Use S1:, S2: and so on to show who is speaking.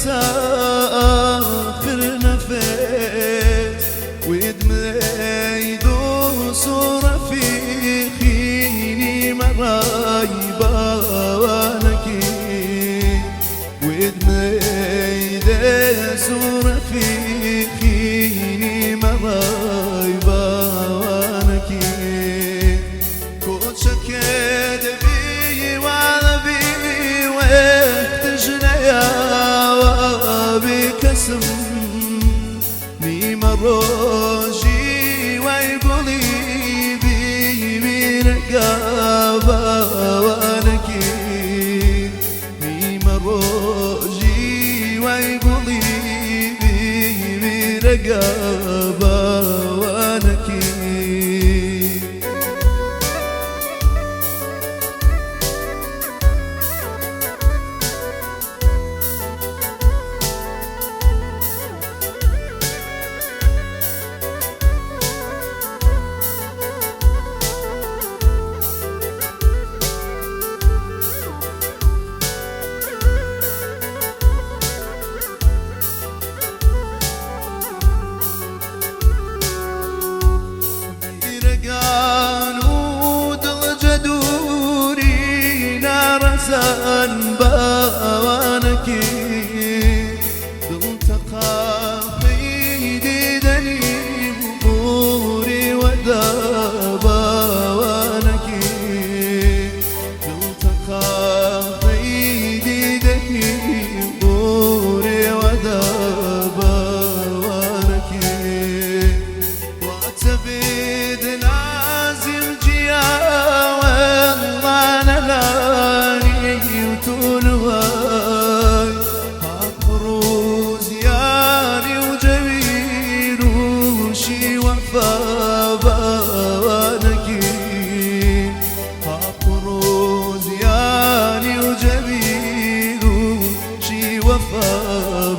S1: آخر نفس ودمعي يدوس رفيقيني مرايبا ونكي ودمعي يدوس رفيقيني مرايبا ونكي كنت شكيت بي وعذبي واختجنا يا بكسم ميم الروجي ويقولي بي من قابا ونكي ميم الروجي ويقولي بي من قابا ونكي زنبا ونكي دلتقى خيدي دني بوري ودابا ونكي دلتقى خيدي دني بوري ودابا ونكي واعتبد لازم جيا والله انا لا طولواي عبروز ياري وجميل وشي وفا بانكي عبروز ياري وجميل وشي وفا